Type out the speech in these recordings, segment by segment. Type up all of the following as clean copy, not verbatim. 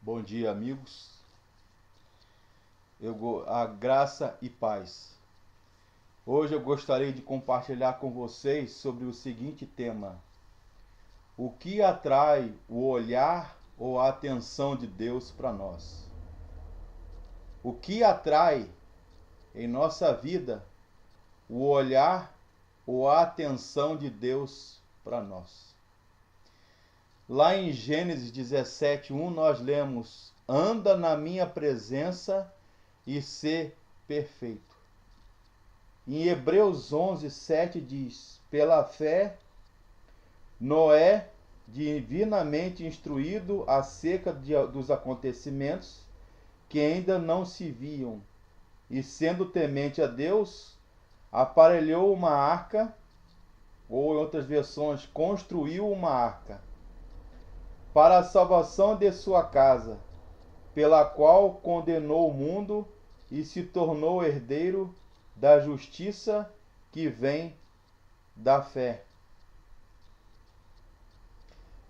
Bom dia, amigos. A graça e paz. Hoje eu gostaria de compartilhar com vocês sobre o seguinte tema: o que atrai o olhar ou a atenção de Deus para nós? O que atrai em nossa vida o olhar ou a atenção de Deus para nós? Lá em Gênesis 17:1 nós lemos: anda na minha presença e ser perfeito. Em Hebreus 11:7 diz: pela fé, Noé, divinamente instruído acerca dos acontecimentos que ainda não se viam, e sendo temente a Deus, aparelhou uma arca, ou em outras versões, construiu uma arca, para a salvação de sua casa, pela qual condenou o mundo e se tornou herdeiro da justiça que vem da fé.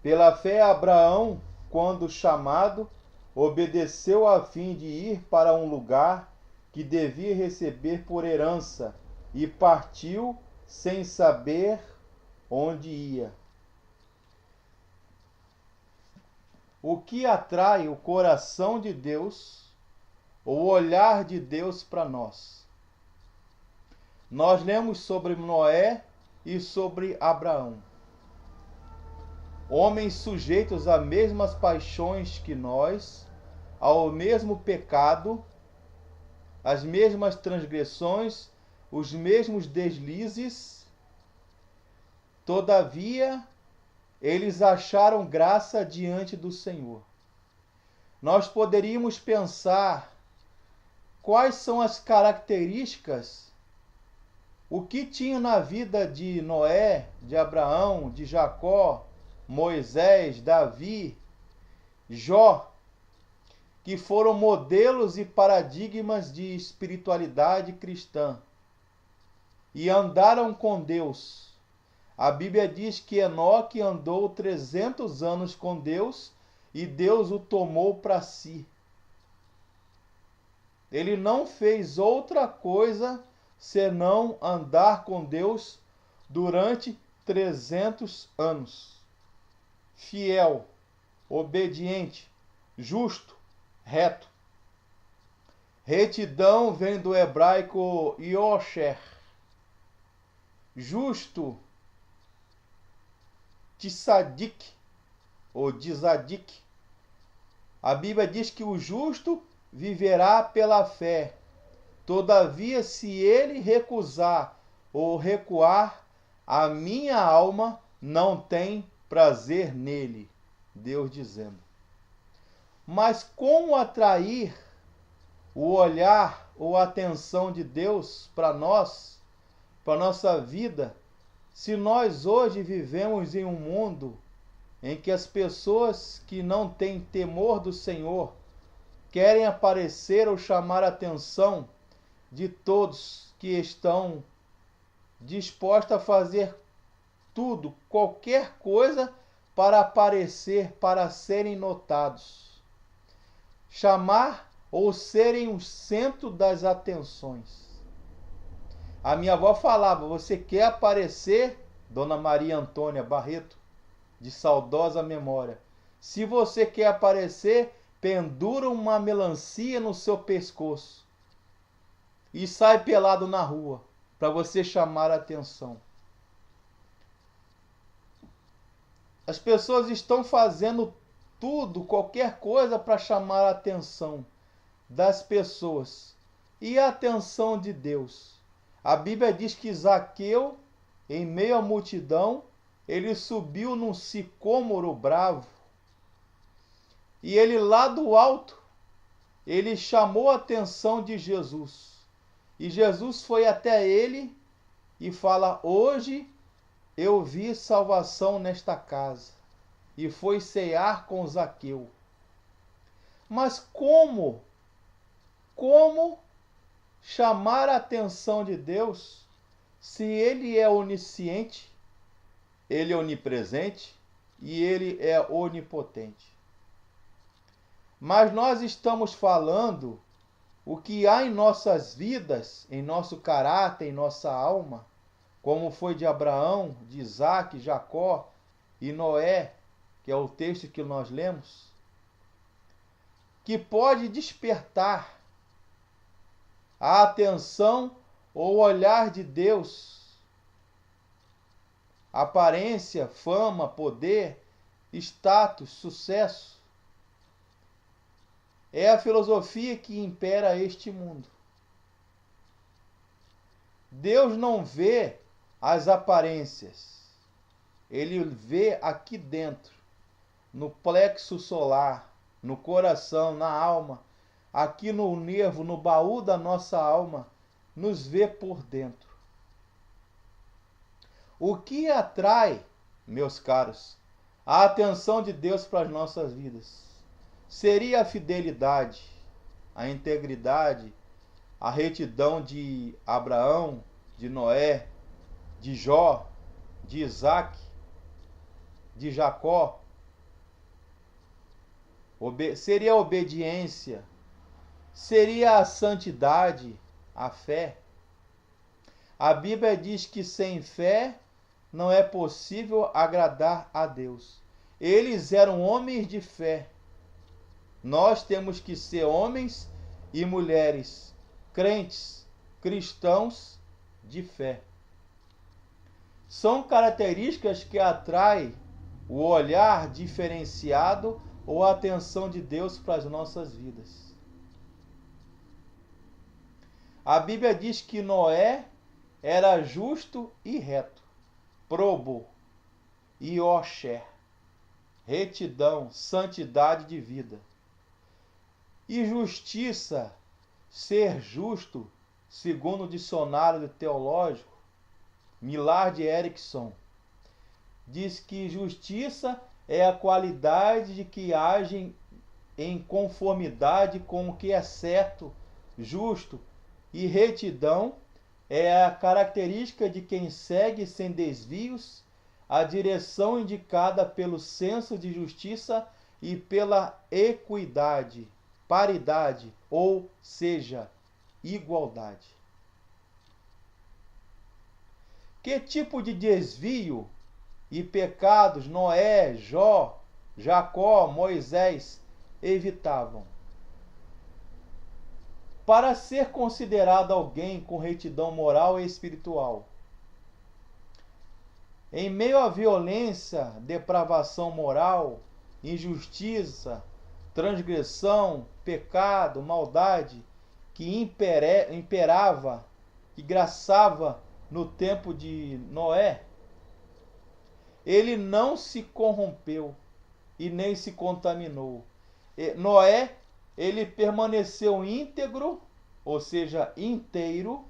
Pela fé, Abraão, quando chamado, obedeceu a fim de ir para um lugar que devia receber por herança e partiu sem saber onde ia. O que atrai o coração de Deus, o olhar de Deus para nós? Nós lemos sobre Noé e sobre Abraão. Homens sujeitos às mesmas paixões que nós, ao mesmo pecado, as mesmas transgressões, os mesmos deslizes. Todavia, eles acharam graça diante do Senhor. Nós poderíamos pensar quais são as características, o que tinha na vida de Noé, de Abraão, de Jacó, Moisés, Davi, Jó, que foram modelos e paradigmas de espiritualidade cristã e andaram com Deus. A Bíblia diz que Enoque andou 300 anos com Deus e Deus o tomou para si. Ele não fez outra coisa senão andar com Deus durante 300 anos. Fiel, obediente, justo, reto. Retidão vem do hebraico yosher. Justo, tzadik ou tzadik. A Bíblia diz que o justo viverá pela fé. Todavia, se ele recusar ou recuar, a minha alma não tem prazer nele. Deus dizendo. Mas como atrair o olhar ou a atenção de Deus para nós, para nossa vida, se nós hoje vivemos em um mundo em que as pessoas que não têm temor do Senhor querem aparecer ou chamar a atenção de todos que estão dispostos a fazer tudo, qualquer coisa para aparecer, para serem notados, chamar ou serem o centro das atenções. A minha avó falava: você quer aparecer, Dona Maria Antônia Barreto, de saudosa memória, se você quer aparecer, pendura uma melancia no seu pescoço e sai pelado na rua, para você chamar a atenção. As pessoas estão fazendo tudo, qualquer coisa para chamar a atenção das pessoas. E a atenção de Deus? A Bíblia diz que Zaqueu, em meio à multidão, ele subiu num sicômoro bravo. E ele lá do alto, ele chamou a atenção de Jesus. E Jesus foi até ele e fala: hoje eu vi salvação nesta casa. E foi cear com Zaqueu. Mas como chamar a atenção de Deus se ele é onisciente, ele é onipresente e ele é onipotente? Mas nós estamos falando o que há em nossas vidas, em nosso caráter, em nossa alma, como foi de Abraão, de Isaac, Jacó e Noé, que é o texto que nós lemos, que pode despertar a atenção ou o olhar de Deus, aparência, fama, poder, status, sucesso. É a filosofia que impera este mundo. Deus não vê as aparências. Ele vê aqui dentro, no plexo solar, no coração, na alma, aqui no nervo, no baú da nossa alma, nos vê por dentro. O que atrai, meus caros, a atenção de Deus para as nossas vidas? Seria a fidelidade, a integridade, a retidão de Abraão, de Noé, de Jó, de Isaac, de Jacó? Seria a obediência? Seria a santidade, a fé? A Bíblia diz que sem fé não é possível agradar a Deus. Eles eram homens de fé. Nós temos que ser homens e mulheres crentes, cristãos de fé. São características que atraem o olhar diferenciado ou a atenção de Deus para as nossas vidas. A Bíblia diz que Noé era justo e reto, probo e osher, retidão, santidade de vida. E justiça, ser justo, segundo o dicionário teológico, Millard Erickson, diz que justiça é a qualidade de que agem em conformidade com o que é certo, justo, e retidão é a característica de quem segue sem desvios a direção indicada pelo senso de justiça e pela equidade, paridade, ou seja, igualdade. Que tipo de desvio e pecados Noé, Jó, Jacó, Moisés evitavam? Para ser considerado alguém com retidão moral e espiritual, em meio à violência, depravação moral, injustiça, transgressão, pecado, maldade, que imperava, que graçava no tempo de Noé, ele não se corrompeu e nem se contaminou. Noé, ele permaneceu íntegro, ou seja, inteiro,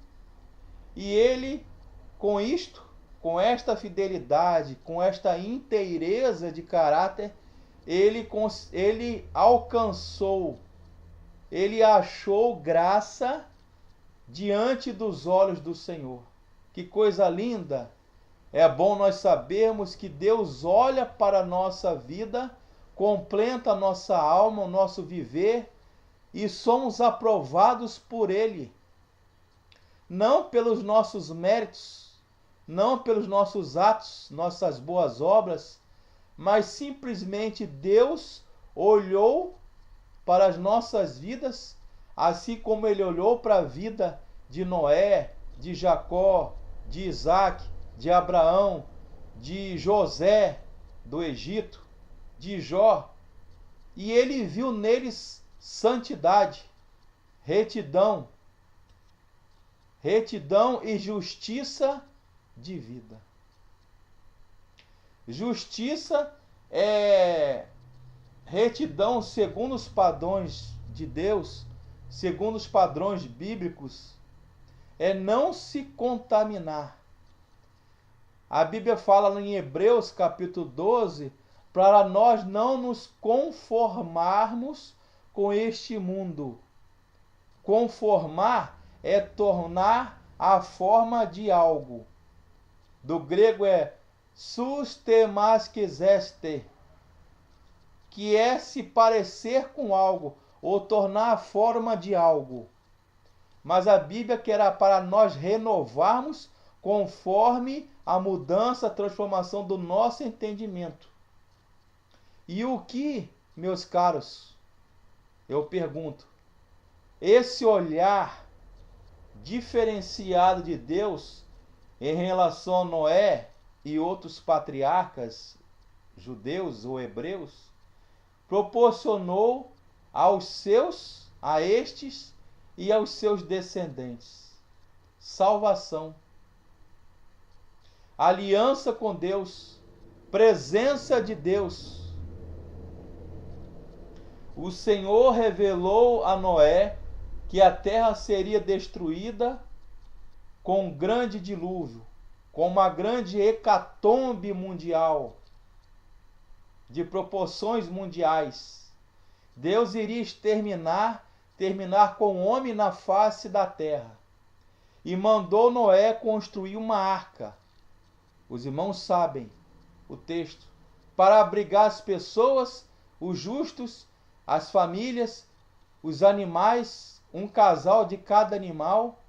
e ele, com isto, com esta fidelidade, com esta inteireza de caráter, ele alcançou, ele achou graça diante dos olhos do Senhor. Que coisa linda! É bom nós sabermos que Deus olha para a nossa vida, completa a nossa alma, o nosso viver, e somos aprovados por Ele. Não pelos nossos méritos, não pelos nossos atos, nossas boas obras, mas simplesmente Deus olhou para as nossas vidas, assim como Ele olhou para a vida de Noé, de Jacó, de Isaac, de Abraão, de José do Egito, de Jó, e Ele viu neles santidade, retidão e justiça de vida. Justiça é retidão segundo os padrões de Deus, segundo os padrões bíblicos, é não se contaminar. A Bíblia fala em Hebreus capítulo 12, para nós não nos conformarmos com este mundo. Conformar é tornar a forma de algo. Do grego é sustemasquezeste, que é se parecer com algo ou tornar a forma de algo. Mas a Bíblia que era para nós renovarmos conforme a mudança, a transformação do nosso entendimento. E o que, meus caros, eu pergunto, esse olhar diferenciado de Deus em relação a Noé e outros patriarcas judeus ou hebreus proporcionou a estes e aos seus descendentes salvação, aliança com Deus, presença de Deus. O Senhor revelou a Noé que a terra seria destruída com um grande dilúvio, com uma grande hecatombe mundial, de proporções mundiais. Deus iria terminar com o homem na face da terra. E mandou Noé construir uma arca. Os irmãos sabem o texto. Para abrigar as pessoas, os justos, as famílias, os animais, um casal de cada animal,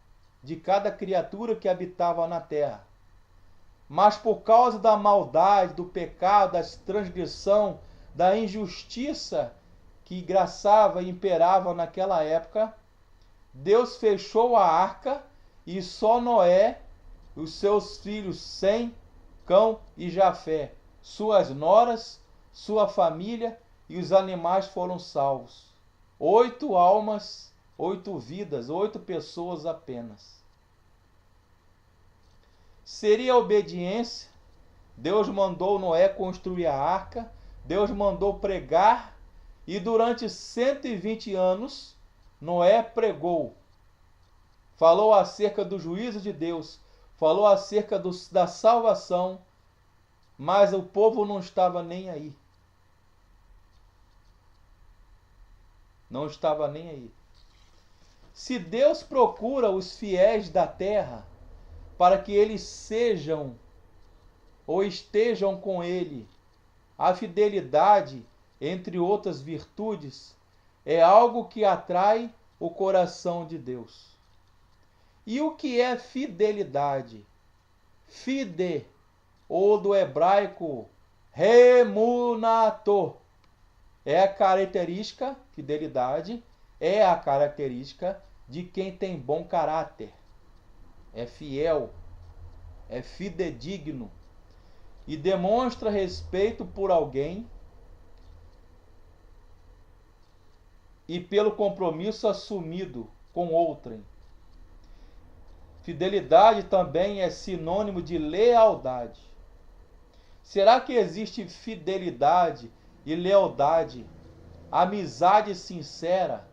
de cada criatura que habitava na terra. Mas por causa da maldade, do pecado, da transgressão, da injustiça que graçava e imperava naquela época, Deus fechou a arca e só Noé, os seus filhos Sem, Cão e Jafé, suas noras, sua família e os animais foram salvos. 8 almas, 8 vidas, 8 pessoas apenas. Seria a obediência. Deus mandou Noé construir a arca, Deus mandou pregar, e durante 120 anos Noé pregou. Falou acerca do juízo de Deus, falou acerca da salvação, mas o povo não estava nem aí. Não estava nem aí. Se Deus procura os fiéis da terra para que eles sejam ou estejam com Ele, a fidelidade, entre outras virtudes, é algo que atrai o coração de Deus. E o que é fidelidade? Fide, ou do hebraico remunato, é a característica, fidelidade, é a característica de quem tem bom caráter. É fiel, é fidedigno e demonstra respeito por alguém e pelo compromisso assumido com outrem. Fidelidade também é sinônimo de lealdade. Será que existe fidelidade e lealdade, amizade sincera,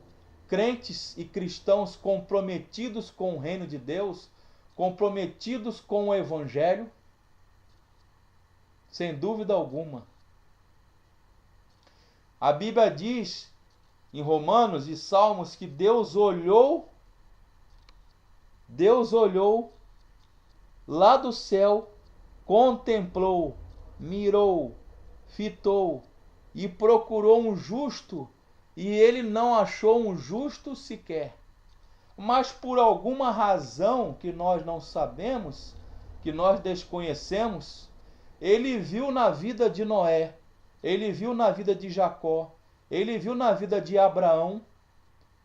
crentes e cristãos comprometidos com o reino de Deus, comprometidos com o Evangelho? Sem dúvida alguma. A Bíblia diz em Romanos e Salmos que Deus olhou lá do céu, contemplou, mirou, fitou e procurou um justo, e ele não achou um justo sequer. Mas por alguma razão que nós não sabemos, que nós desconhecemos, ele viu na vida de Noé, ele viu na vida de Jacó, ele viu na vida de Abraão,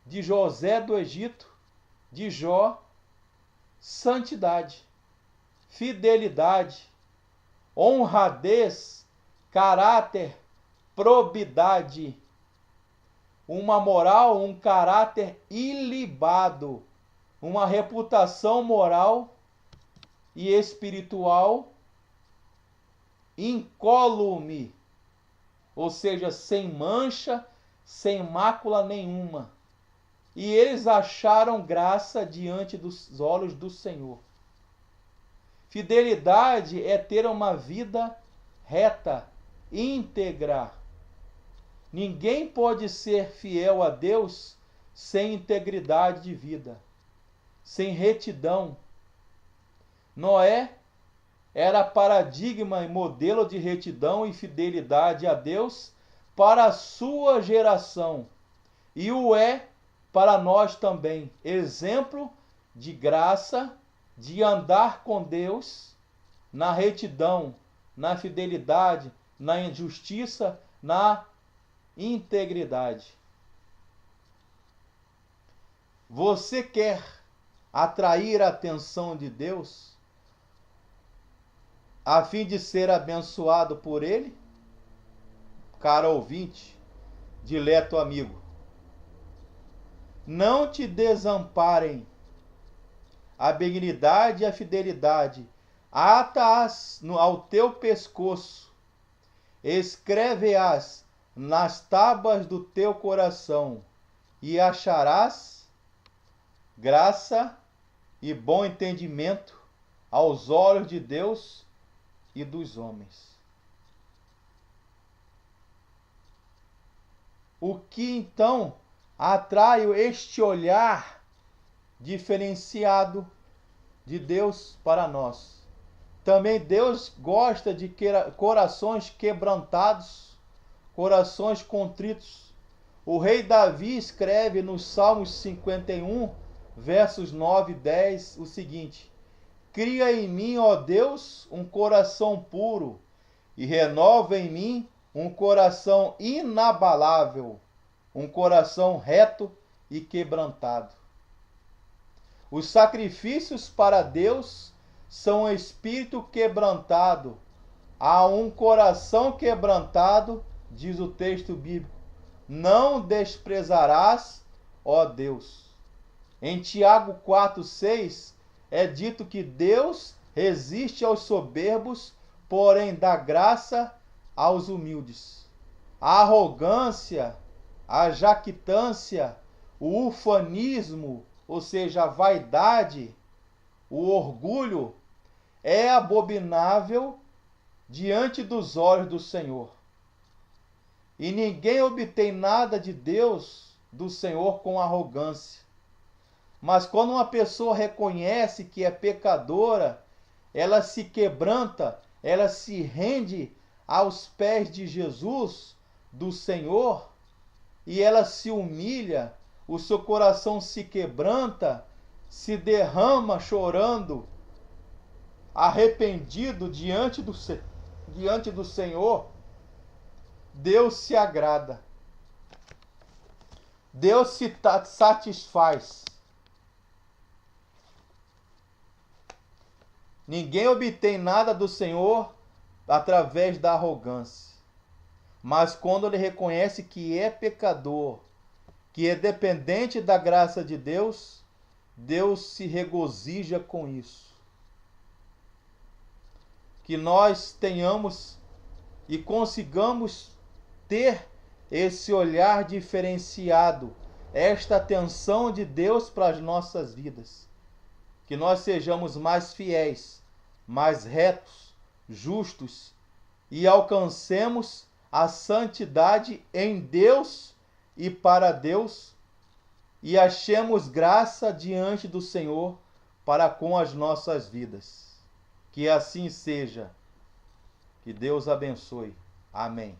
de José do Egito, de Jó, santidade, fidelidade, honradez, caráter, probidade, uma moral, um caráter ilibado, uma reputação moral e espiritual incólume, ou seja, sem mancha, sem mácula nenhuma. E eles acharam graça diante dos olhos do Senhor. Fidelidade é ter uma vida reta, íntegra. Ninguém pode ser fiel a Deus sem integridade de vida, sem retidão. Noé era paradigma e modelo de retidão e fidelidade a Deus para a sua geração, e o é para nós também, exemplo de graça, de andar com Deus na retidão, na fidelidade, na injustiça, na integridade. Você quer atrair a atenção de Deus a fim de ser abençoado por Ele? Caro ouvinte, dileto amigo, não te desamparem. A benignidade e a fidelidade ata-as ao teu pescoço, escreve-as nas tábuas do teu coração, e acharás graça e bom entendimento aos olhos de Deus e dos homens. O que então atrai este olhar diferenciado de Deus para nós? Também Deus gosta de corações quebrantados, corações contritos. O rei Davi escreve nos Salmos 51, versos 9 e 10, o seguinte: cria em mim, ó Deus, um coração puro, e renova em mim um coração inabalável, um coração reto e quebrantado. Os sacrifícios para Deus são um espírito quebrantado. A um coração quebrantado, diz o texto bíblico, não desprezarás, ó Deus. Em Tiago 4,6 é dito que Deus resiste aos soberbos, porém dá graça aos humildes. A arrogância, a jactância, o ufanismo, ou seja, a vaidade, o orgulho, é abominável diante dos olhos do Senhor. E ninguém obtém nada de Deus, do Senhor, com arrogância. Mas quando uma pessoa reconhece que é pecadora, ela se quebranta, ela se rende aos pés de Jesus, do Senhor, e ela se humilha, o seu coração se quebranta, se derrama chorando, arrependido diante do Senhor, Deus se agrada. Deus se satisfaz. Ninguém obtém nada do Senhor através da arrogância. Mas quando ele reconhece que é pecador, que é dependente da graça de Deus, Deus se regozija com isso. Que nós tenhamos e consigamos ter esse olhar diferenciado, esta atenção de Deus para as nossas vidas. Que nós sejamos mais fiéis, mais retos, justos e alcancemos a santidade em Deus e para Deus e achemos graça diante do Senhor para com as nossas vidas. Que assim seja. Que Deus abençoe. Amém.